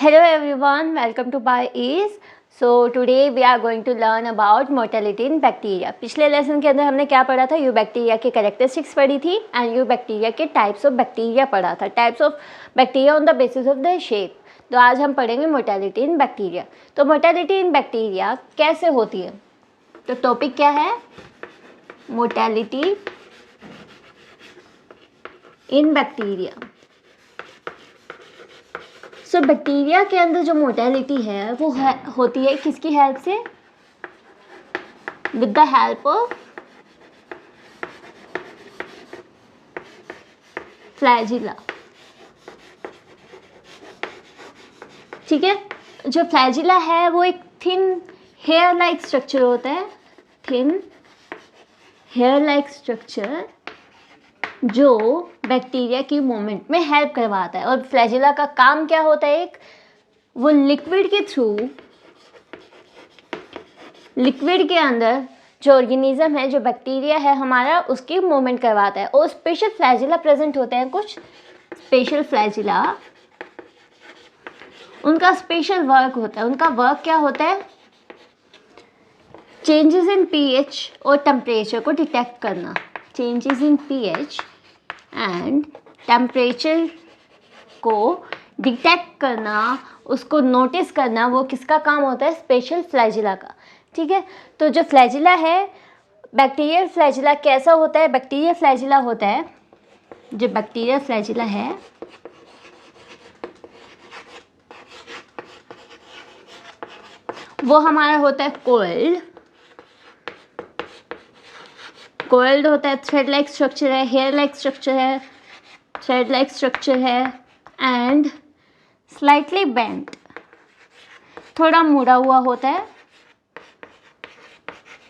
Hello everyone, welcome to BioEase. So today we are going to learn about mortality in bacteria. पिछले lesson के अंदर हमने क्या पढ़ा था? यूबैक्टीरिया के कैरेक्टरिस्टिक्स पढ़ी थी एंड यूबैक्टीरिया के टाइप्स ऑफ बैक्टीरिया पढ़ा था. Types of bacteria on the basis of the shape. तो आज हम पढ़ेंगे मोर्टेलिटी इन बैक्टीरिया. तो मोर्टेलिटी इन बैक्टीरिया कैसे होती है? तो टॉपिक क्या है? मोर्टेलिटी इन बैक्टीरिया. सो बैक्टीरिया के अंदर जो मोर्टेलिटी है वो होती है किसकी हेल्प से? With the help of flagella. ठीक है, जो फ्लैजिला है वो एक थिन हेयर लाइक स्ट्रक्चर होता है. थिन हेयर लाइक स्ट्रक्चर जो बैक्टीरिया की मूवमेंट में हेल्प करवाता है. और फ्लैजिला का काम क्या होता है? एक वो लिक्विड के थ्रू, लिक्विड के अंदर जो ऑर्गेनिज्म है, जो बैक्टीरिया है हमारा, उसकी मूवमेंट करवाता है. और स्पेशल फ्लैजिला प्रेजेंट होते हैं. कुछ स्पेशल फ्लैजिला, उनका स्पेशल वर्क होता है. उनका वर्क क्या होता है? चेंजेस इन पीएच और टेम्परेचर को डिटेक्ट करना. Changes in pH and temperature को डिटेक्ट करना, उसको नोटिस करना, वो किसका काम होता है? स्पेशल फ्लैजिला का. ठीक है, तो जो फ्लैजिला है, बैक्टीरियल फ्लैजिला कैसा होता है? बैक्टीरियल फ्लैजिला होता है, जो बैक्टीरियल फ्लैजिला है वो हमारा होता है कोइल्ड. कोइल्ड होता है, थ्रेड लाइक स्ट्रक्चर है, हेयर लाइक स्ट्रक्चर है, थ्रेड लाइक स्ट्रक्चर है एंड स्लाइटली बेंट, थोड़ा मुड़ा हुआ होता है.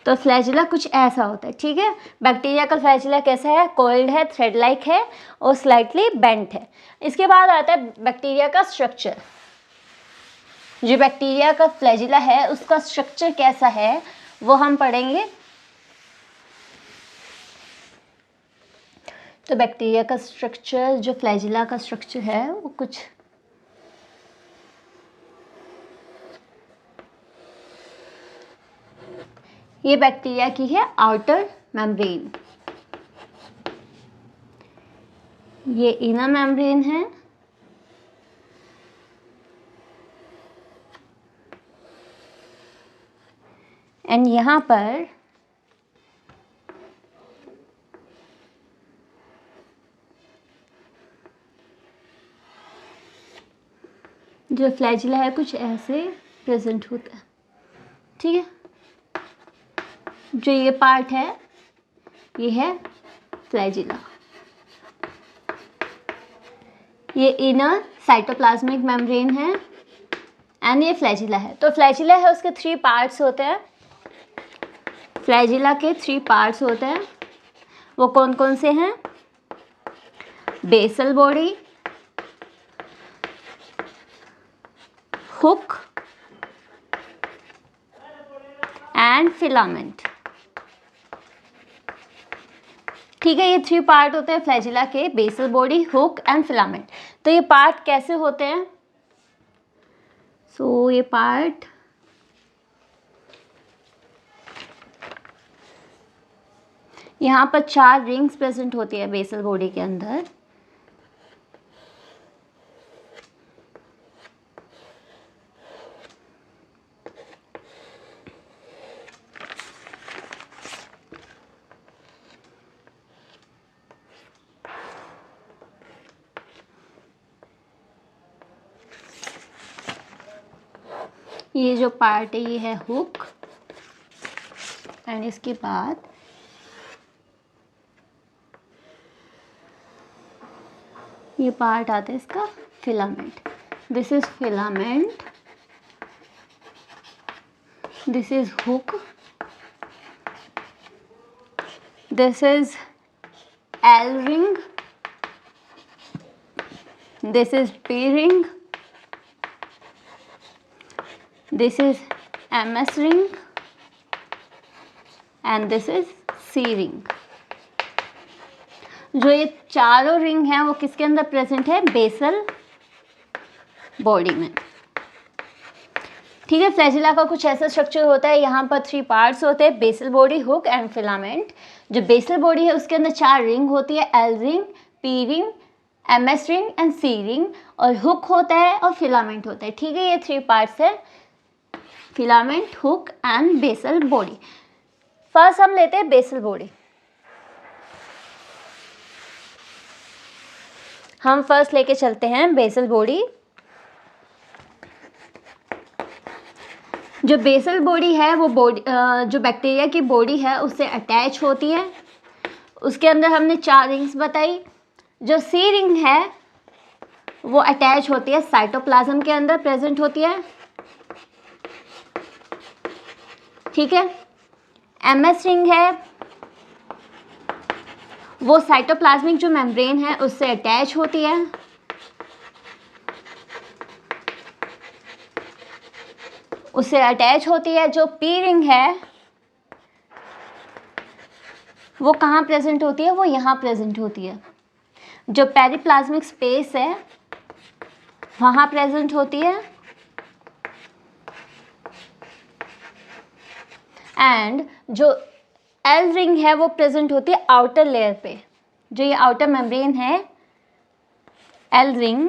तो फ्लैजिला कुछ ऐसा होता है. ठीक है, बैक्टीरिया का फ्लैजिला कैसा है? कोइल्ड है, थ्रेड लाइक है और स्लाइटली बेंट है. इसके बाद आता है बैक्टीरिया का स्ट्रक्चर. जो बैक्टीरिया का फ्लैजिला है उसका स्ट्रक्चर कैसा है वो हम पढ़ेंगे. तो बैक्टीरिया का स्ट्रक्चर, जो फ्लैजिला का स्ट्रक्चर है वो कुछ ये बैक्टीरिया की है आउटर मेम्ब्रेन, ये इनर मेम्ब्रेन है एंड यहाँ पर जो फ्लैजिला है कुछ ऐसे प्रेजेंट होता है. ठीक है, जो ये पार्ट है ये है फ्लैजिला. ये इनर साइटोप्लाज्मिक मेम्ब्रेन है एंड ये फ्लैजिला है. तो फ्लैजिला है, उसके 3 पार्ट्स होते हैं. फ्लैजिला के 3 पार्ट्स होते हैं. वो कौन कौन से हैं? Basal body, hook and filament. ठीक है, ये 3 पार्ट होते हैं फ्लैजिला के, basal body, hook and filament. तो ये पार्ट कैसे होते हैं? सो ये पार्ट यहाँ पर 4 रिंग्स प्रेजेंट होती है बेसल बॉडी के अंदर. ये जो पार्ट है ये है हुक एंड इसके बाद ये पार्ट आता है इसका filament. This is filament, this is hook, this is L ring, this is P ring, this is MS ring and this is C ring. जो ये चारों रिंग हैं वो किसके अंदर प्रेजेंट है? बेसल बॉडी में. ठीक है। फ्लैजिला का कुछ ऐसा स्ट्रक्चर होता है, यहाँ पर 3 पार्ट्स होते हैं, basal body, hook and filament. जो बेसल बॉडी है उसके अंदर 4 रिंग होती है, L ring, P ring, MS ring and C ring, और हुक होता है और फिलामेंट होता है। ठीक है, ये 3 पार्ट्स है, filament, hook and basal body. First हम लेते हैं बेसल बॉडी। हम फर्स्ट लेके चलते हैं बेसल बॉडी। जो बेसल बॉडी है वो बॉडी जो बैक्टीरिया की बॉडी है उससे अटैच होती है। उसके अंदर हमने 4 रिंग्स बताई। जो सी रिंग है वो अटैच होती है, साइटोप्लाज्म के अंदर प्रेजेंट होती है। ठीक है। एमएस रिंग है वो साइटोप्लाज्मिक जो मेम्ब्रेन है उससे अटैच होती है। उससे अटैच होती है। जो पी रिंग है वो कहाँ प्रेजेंट होती है, वो यहाँ प्रेजेंट होती है। जो पेरिप्लाज्मिक स्पेस है वहाँ प्रेजेंट होती है। एंड जो एल रिंग है वो प्रेजेंट होती है आउटर लेयर पे। जो ये आउटर मेम्ब्रेन है एल रिंग,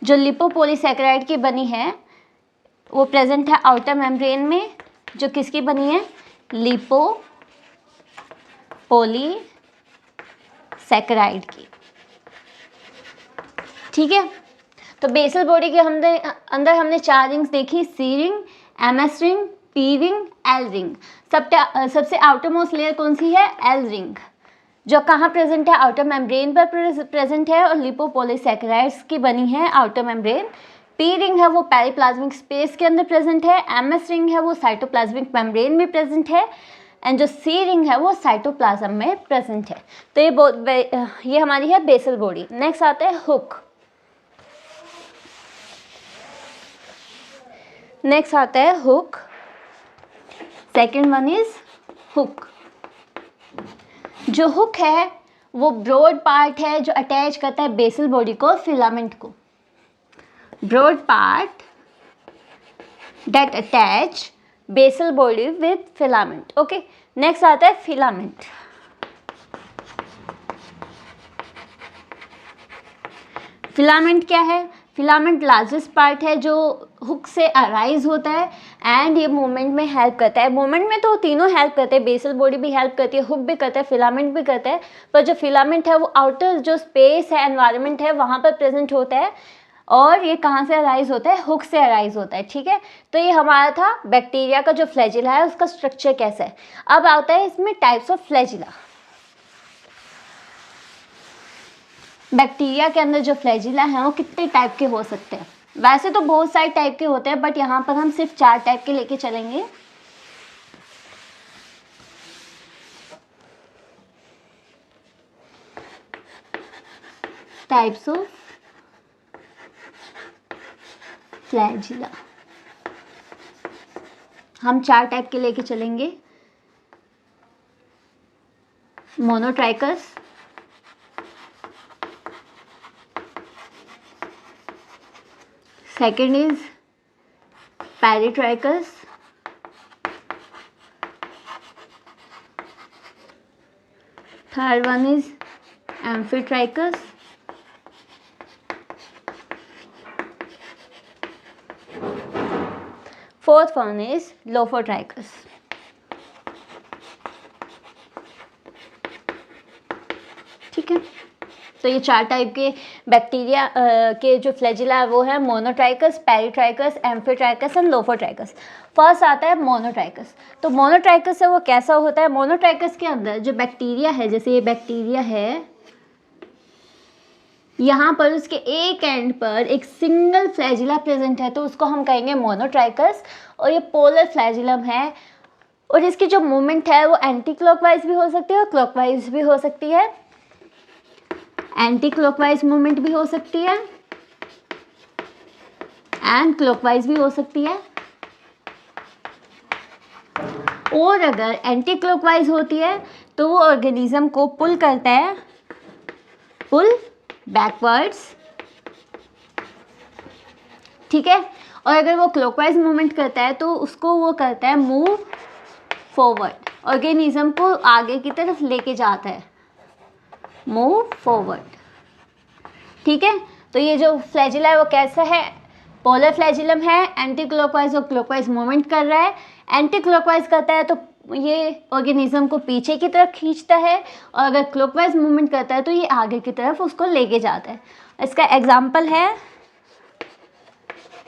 जो लिपोपॉलीसैकेराइड की बनी है वो प्रेजेंट है आउटर मेम्ब्रेन में, जो किसकी बनी है, लिपोपॉलीसैकेराइड की। ठीक है। तो बेसल बॉडी के अंदर हमने 4 रिंग्स देखी, C ring, MS ring, P ring, L ring. सबसे आउटर मोस्ट लेयर कौन सी है, एल रिंग, जो कहाँ प्रेजेंट है, आउटर मेम्ब्रेन पर प्रेजेंट है और लिपोपॉलीसैकेराइड्स की बनी है आउटर मेम्ब्रेन। पी रिंग है वो पेरिप्लाज्मिक स्पेस के अंदर प्रेजेंट है। एमएस रिंग है वो साइटोप्लाज्मिक मेम्ब्रेन में प्रेजेंट है। एंड जो सी रिंग है वो साइटोप्लाज्म में प्रेजेंट है। तो ये हमारी है बेसल बॉडी। नेक्स्ट आता है हुक। नेक्स्ट आता है hook. Second one is hook. जो हुक है वो ब्रॉड पार्ट है जो अटैच करता है बेसल बॉडी को फिलामेंट को। Broad part that attach basal body with filament. Okay, next आता है फिलामेंट। फिलामेंट क्या है, फिलामेंट लार्जेस्ट पार्ट है जो हुक से अराइज होता है एंड ये मूवमेंट में हेल्प करता है। मूवमेंट में तो तीनों हेल्प करते हैं, बेसल बॉडी भी हेल्प करती है, हुक भी करता है, फिलामेंट भी करता है, पर जो फिलामेंट है वो आउटर जो स्पेस है, एनवायरनमेंट है, वहाँ पर प्रेजेंट होता है। और ये कहाँ से अराइज होता है, हुक से अराइज होता है। ठीक है। तो ये हमारा था बैक्टीरिया का जो फ्लैजिला है उसका स्ट्रक्चर कैसा है। अब आता है इसमें टाइप्स ऑफ फ्लैजिला। बैक्टीरिया के अंदर जो फ्लैजिला है वो कितने टाइप के हो सकते हैं। वैसे तो बहुत सारे टाइप के होते हैं बट यहाँ पर हम सिर्फ 4 टाइप के लेके चलेंगे। टाइप्स ऑफ फ्लैजिला हम 4 टाइप के लेके चलेंगे। Monotrichous, second is peritrichous, third one is amphitrichous, fourth one is lophotrichous. ठीक है। तो ये 4 टाइप के बैक्टीरिया के जो फ्लैजिला है वो है monotrichous, peritrichous, amphitrichous and lophotrichous. First आता है मोनोट्राइकस। तो मोनोट्राइकस है वो कैसा होता है, मोनोट्राइकस के अंदर जो बैक्टीरिया है, जैसे ये बैक्टीरिया है, यहाँ पर उसके एक एंड पर एक सिंगल फ्लैजिला प्रेजेंट है तो उसको हम कहेंगे मोनोट्राइकस। और ये पोलर फ्लैजिलम है और इसकी जो मूवमेंट है वो एंटी क्लॉकवाइज भी हो सकती है और क्लॉकवाइज भी हो सकती है। एंटी क्लॉकवाइज मूवमेंट भी हो सकती है एंड क्लॉकवाइज भी हो सकती है। और अगर एंटी क्लॉकवाइज होती है तो वो ऑर्गेनिज्म को पुल करता है, पुल बैकवर्ड्स। ठीक है। और अगर वो क्लॉकवाइज मूवमेंट करता है तो उसको वो करता है मूव फॉरवर्ड, ऑर्गेनिज्म को आगे की तरफ लेके जाता है, मूव फॉरवर्ड। ठीक है, तो ये जो फ्लैजिला है वो कैसा है, पोलर फ्लैजिलम है, एंटी क्लॉकवाइज और क्लॉकवाइज मूवमेंट कर रहा है। एंटी क्लॉकवाइज करता है तो ये ऑर्गेनिज्म को पीछे की तरफ खींचता है, और अगर क्लॉकवाइज मूवमेंट करता है तो ये आगे की तरफ उसको लेके जाता है। इसका एग्जाम्पल है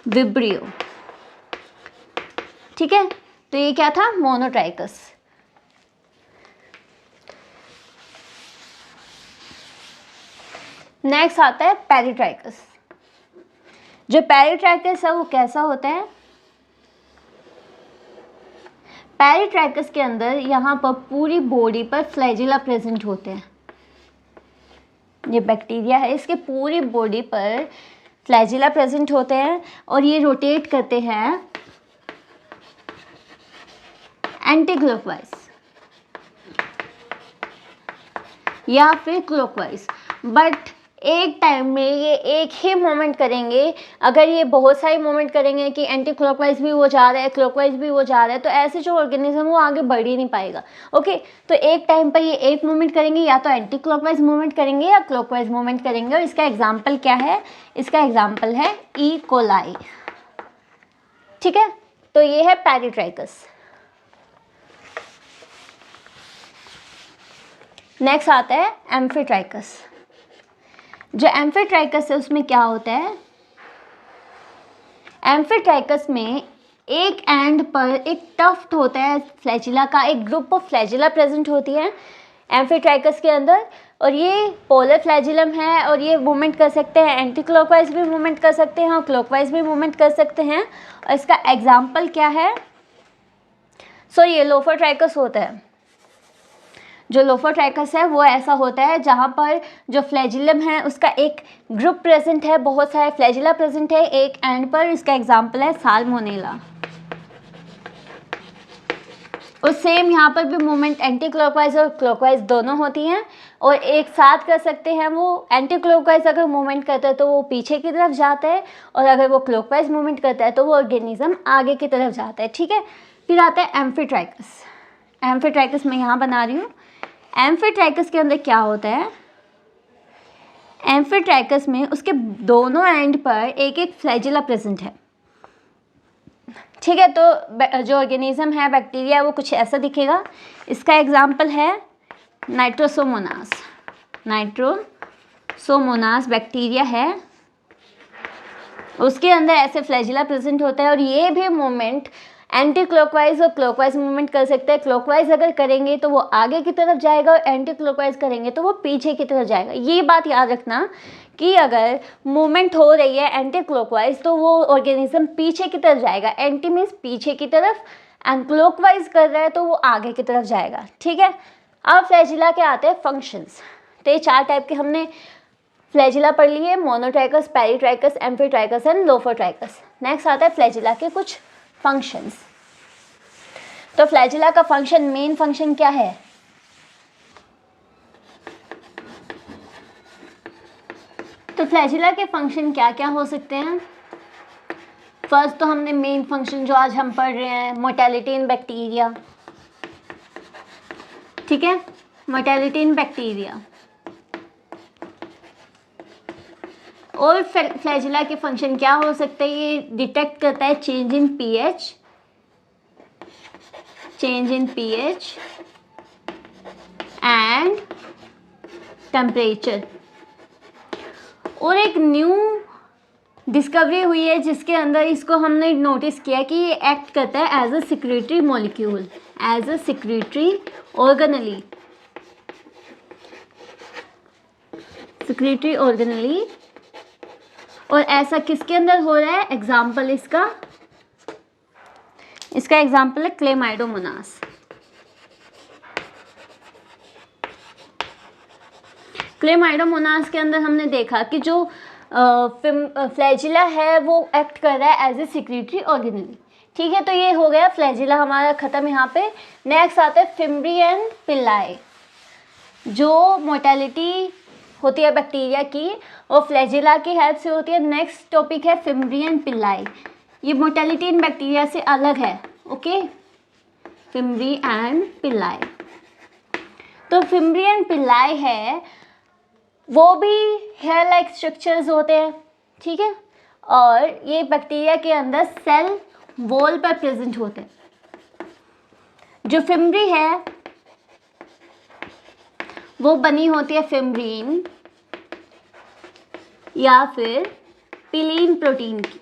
विब्रियो। ठीक है, तो ये क्या था, मोनोट्राइकस। नेक्स्ट आता है पेरिट्राइकस। जो पेरिट्राइकस है वो कैसा होता है, पेरिट्राइकस के अंदर यहाँ पर पूरी बॉडी पर फ्लैजिला प्रेजेंट होते हैं। ये बैक्टीरिया है, इसके पूरी बॉडी पर फ्लैजिला प्रेजेंट होते हैं और ये रोटेट करते हैं एंटी क्लॉकवाइज या फिर क्लॉकवाइज, बट एक टाइम में ये एक ही मोमेंट करेंगे। अगर ये बहुत सारे मोमेंट करेंगे कि एंटी क्लॉकवाइज भी वो जा रहा है, क्लॉकवाइज भी वो जा रहा है, तो ऐसे जो ऑर्गेनिज्म वो आगे बढ़ ही नहीं पाएगा। ओके, तो एक टाइम पर ये एक मूवमेंट करेंगे, या तो एंटी क्लॉकवाइज मूवमेंट करेंगे या क्लॉकवाइज मूवमेंट करेंगे। और इसका एग्जाम्पल क्या है, इसका एग्जाम्पल है ई कोलाई। ठीक है, तो ये है पेरिट्राइकस। नेक्स्ट आता है एम्फीट्राइकस। जो एम्फीट्राइकस है उसमें क्या होता है, एम्फीट्राइकस में एक एंड पर एक टफ्ट होता है फ्लैजिला का, एक ग्रुप ऑफ फ्लैजिला प्रेजेंट होती है एम्फीट्राइकस के अंदर, और ये पोलर फ्लैजिलम है और ये मूवमेंट कर सकते हैं, एंटी क्लॉकवाइज भी मूवमेंट कर सकते हैं और क्लॉकवाइज भी मूवमेंट कर सकते हैं। और इसका एग्जाम्पल क्या है, ये लोफोट्राइकस होता है। जो लोफोट्राइकस है वो ऐसा होता है जहाँ पर जो फ्लैजिलम है उसका एक ग्रुप प्रेजेंट है, बहुत सारे फ्लैजिला प्रेजेंट है एक एंड पर। इसका एग्जाम्पल है साल्मोनेला। और सेम यहाँ पर भी मूवमेंट एंटी क्लॉकवाइज और क्लॉकवाइज दोनों होती हैं और एक साथ कर सकते हैं। वो एंटी क्लॉकवाइज अगर मूवमेंट करता है तो वो पीछे की तरफ जाता है, और अगर वो क्लॉकवाइज मूवमेंट करता है तो वो ऑर्गेनिज्म आगे की तरफ जाता है। ठीक है, फिर आता है एम्फीट्राइकस। एम्फीट्राइकस मैं यहाँ बना रही हूँ। एम्फीट्राइकस के अंदर क्या होता है, एम्फीट्राइकस में उसके दोनों एंड पर एक एक फ्लैजिला प्रेजेंट है। ठीक है, तो जो ऑर्गेनिज्म है बैक्टीरिया वो कुछ ऐसा दिखेगा। इसका एग्जाम्पल है नाइट्रोसोमोनास। नाइट्रोसोमोनास बैक्टीरिया है, उसके अंदर ऐसे फ्लैजिला प्रेजेंट होता है और ये भी मूवमेंट एंटी क्लॉकवाइज और क्लॉकवाइज मूवमेंट कर सकते हैं। क्लॉकवाइज अगर करेंगे तो वो आगे की तरफ जाएगा और एंटी क्लॉकवाइज करेंगे तो वो पीछे की तरफ जाएगा। ये बात याद रखना कि अगर मूवमेंट हो रही है एंटी क्लॉकवाइज तो वो ऑर्गेनिज्म पीछे की तरफ जाएगा। एंटी मीन्स पीछे की तरफ, एंड क्लॉकवाइज कर रहा है तो वो आगे की तरफ जाएगा। ठीक है, अब फ्लैजिला के आते हैं फंक्शंस। तो ये 4 टाइप के हमने फ्लैजिला पढ़ ली है, monotrichous, peritrichous, amphitrichous and lophotrichous. Next आता है फ्लैजिला के कुछ फंक्शंस। तो फ्लैजिला का फंक्शन, मेन फंक्शन क्या है, तो फ्लैजिला के फंक्शन क्या क्या हो सकते हैं। फर्स्ट तो हमने मेन फंक्शन जो आज हम पढ़ रहे हैं, मोर्टेलिटी इन बैक्टीरिया। ठीक है, मोर्टेलिटी इन बैक्टीरिया। और फ्लैजिला के फंक्शन क्या हो सकते हैं, ये डिटेक्ट करता है change in pH, and temperature. और एक न्यू डिस्कवरी हुई है जिसके अंदर इसको हमने नोटिस किया कि ये एक्ट करता है as a secretory molecule, as a secretory organelle, secretory organelle. और ऐसा किसके अंदर हो रहा है, एग्जाम्पल इसका एग्जाम्पल है क्लेमाइडोमोनास। क्लेमाइडोमोनास के अंदर हमने देखा कि जो फ्लैजिला है वो एक्ट कर रहा है एज ए सिक्रेटरी ऑर्गेनेली। ठीक है, तो ये हो गया फ्लैजिला हमारा ख़त्म यहाँ पे। नेक्स्ट आता है फिम्ब्री एंड पिल्लाई। जो मोर्टेलिटी होती है बैक्टीरिया की वो फ्लैजिला की हेल्प से होती है। नेक्स्ट टॉपिक है फिम्ब्री एंड पिल्लाई। ये मोटेलिटी इन बैक्टीरिया से अलग है, ओके। फिमरी एंड पिल्लाई, तो फिमरी एंड पिल्लाई है वो भी हेयर लाइक स्ट्रक्चर्स होते हैं, ठीक है, और ये बैक्टीरिया के अंदर सेल वॉल पर प्रेजेंट होते हैं। जो फिमरी है वो बनी होती है फिमरीन या फिर पिलीन प्रोटीन की,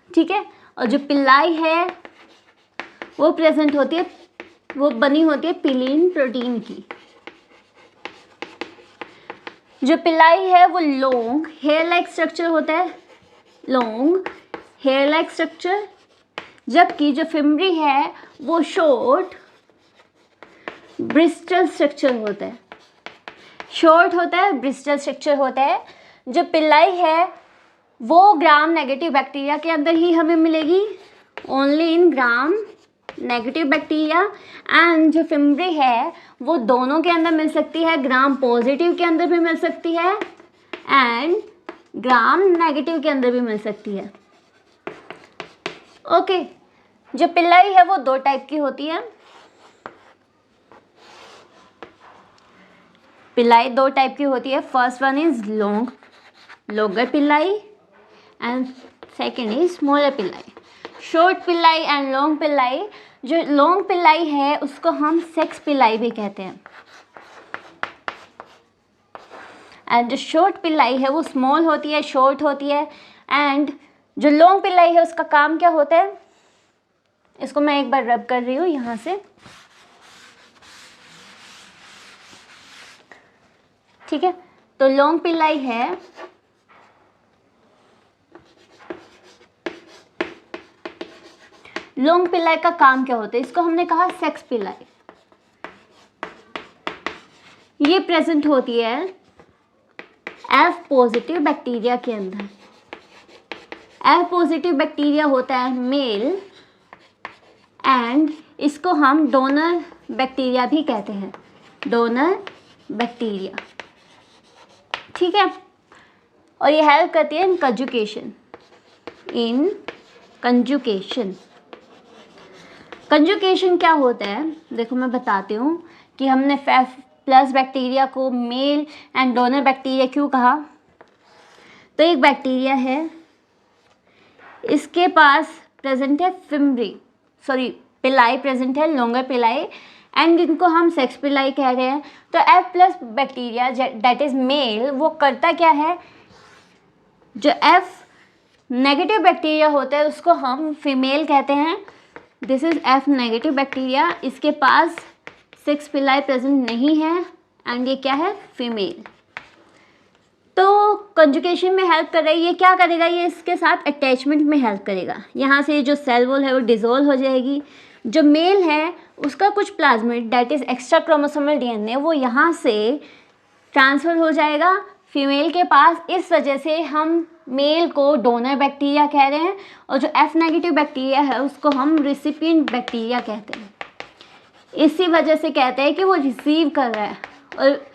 ठीक है, और जो पिल्लाई है वो प्रेजेंट होती है, वो बनी होती है पिलीन प्रोटीन की। जो पिल्लाई है वो लॉन्ग हेयर लाइक स्ट्रक्चर होता है, लॉन्ग हेयर लाइक स्ट्रक्चर, जबकि जो फिमरी है वो शॉर्ट ब्रिस्टल स्ट्रक्चर होता है, शॉर्ट होता है, ब्रिस्टल स्ट्रक्चर होता है। जो पिल्लाई है वो ग्राम नेगेटिव बैक्टीरिया के अंदर ही हमें मिलेगी, only in gram negative bacteria, and जो फिमरी है वो दोनों के अंदर मिल सकती है, ग्राम पॉजिटिव के अंदर भी मिल सकती है एंड ग्राम नेगेटिव के अंदर भी मिल सकती है, ओके। जो पिल्लाई है वो दो टाइप की होती है, पिल्लाई दो टाइप की होती है, first one is longer Pillai and second is smaller Pillai. Short Pillai and long Pillai, जो लॉन्ग पिल्लाई है उसको हम सेक्स पिल्लाई भी कहते हैं, एंड जो शॉर्ट पिल्लाई है वो स्मॉल होती है, शॉर्ट होती है, एंड जो लॉन्ग पिल्लाई है उसका काम क्या होता है, इसको मैं एक बार रब कर रही हूँ यहाँ से, ठीक है। तो लॉन्ग पिल्लाई है लॉन्ग पिल्लाई का काम क्या होता है, इसको हमने कहा सेक्स पिल्लाई। ये प्रेजेंट होती है एफ पॉजिटिव बैक्टीरिया के अंदर। एफ पॉजिटिव बैक्टीरिया होता है मेल एंड इसको हम डोनर बैक्टीरिया भी कहते हैं, डोनर बैक्टीरिया, ठीक है। और ये हेल्प करती है इन कंजुकेशन। कंजुकेशन क्या होता है, देखो मैं बताती हूँ कि हमने फेफ प्लस बैक्टीरिया को मेल एंड डोनर बैक्टीरिया क्यों कहा। तो एक बैक्टीरिया है, इसके पास प्रेजेंट है पिलाई प्रेजेंट है, लॉन्गर पिलाई, एंड इनको हम सेक्स पिलाई कह रहे हैं। तो F plus bacteria that is male वो करता क्या है, जो एफ नेगेटिव बैक्टीरिया होता है उसको हम फीमेल कहते हैं, this is F negative bacteria, इसके पास सेक्स पिलाई प्रेजेंट नहीं है एंड ये क्या है, फीमेल। तो कंजुगेशन में हेल्प कर रहा है, ये क्या करेगा, ये इसके साथ अटैचमेंट में हेल्प करेगा। यहाँ से जो सेल वॉल है वो डिसॉल्व हो जाएगी। जो मेल है उसका कुछ plasmid that is extra chromosomal DNA वो यहाँ से ट्रांसफ़र हो जाएगा फीमेल के पास। इस वजह से हम मेल को डोनर बैक्टीरिया कह रहे हैं और जो एफ नेगेटिव बैक्टीरिया है उसको हम रिसिपिएंट बैक्टीरिया कहते हैं। इसी वजह से कहते हैं कि वो रिसीव कर रहा है और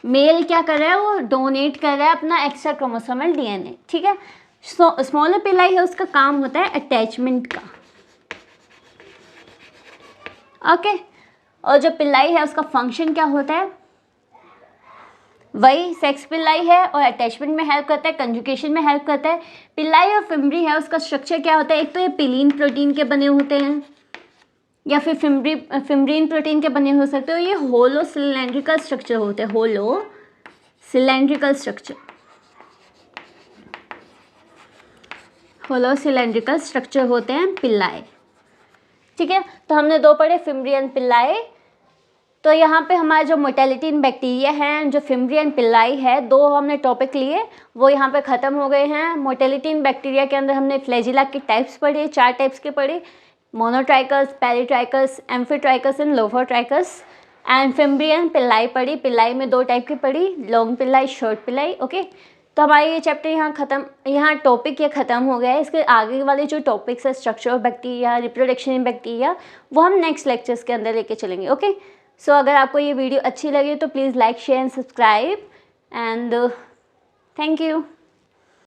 मेल क्या कर रहा है, वो डोनेट कर रहा है अपना एक्स्ट्रा क्रोमोसोमल डीएनए, ठीक है। स्मॉलर पिलाई है उसका काम होता है अटैचमेंट का, ओके। और जो पिलाई है उसका फंक्शन क्या होता है, वही सेक्स पिलाई है और अटैचमेंट में हेल्प करता है, कंजुगेशन में हेल्प करता है। पिलाई और फिमरी है उसका स्ट्रक्चर क्या होता है, एक तो ये पिलीन प्रोटीन के बने होते हैं या फिर फिमरीन प्रोटीन के बने हो सकते हो। ये होलो सिलेंड्रिकल स्ट्रक्चर होते हैं, होलो सिलेंड्रिकल स्ट्रक्चर होते हैं पिल्लाई, ठीक है। तो हमने दो पढ़े, फिमरी एंड पिल्लाई। तो यहाँ पे हमारा जो मोटेलिटी इन बैक्टीरिया है, जो फिमरी एंड पिल्लाई है, दो हमने टॉपिक लिए वो यहाँ पे ख़त्म हो गए हैं। मोटेलिटी इन बैक्टीरिया के अंदर हमने फ्लैजिला के टाइप्स पढ़े, 4 टाइप्स के पढ़े, monotrichous, peritrichous, amphitrichous and lophotrichous. And fimbria and Pillai पढ़ी, पिल्लाई में 2 टाइप की पढ़ी, long Pillai, short Pillai, okay. तो हमारा ये चैप्टर यहाँ टॉपिक ये ख़त्म हो गया है। इसके आगे वाले जो टॉपिक्स है, structure of bacteria, reproduction in bacteria, वो हम नेक्स्ट लेक्चर्स के अंदर लेके चलेंगे, ओके। सो अगर आपको ये वीडियो अच्छी लगी तो please like, share and subscribe and thank you.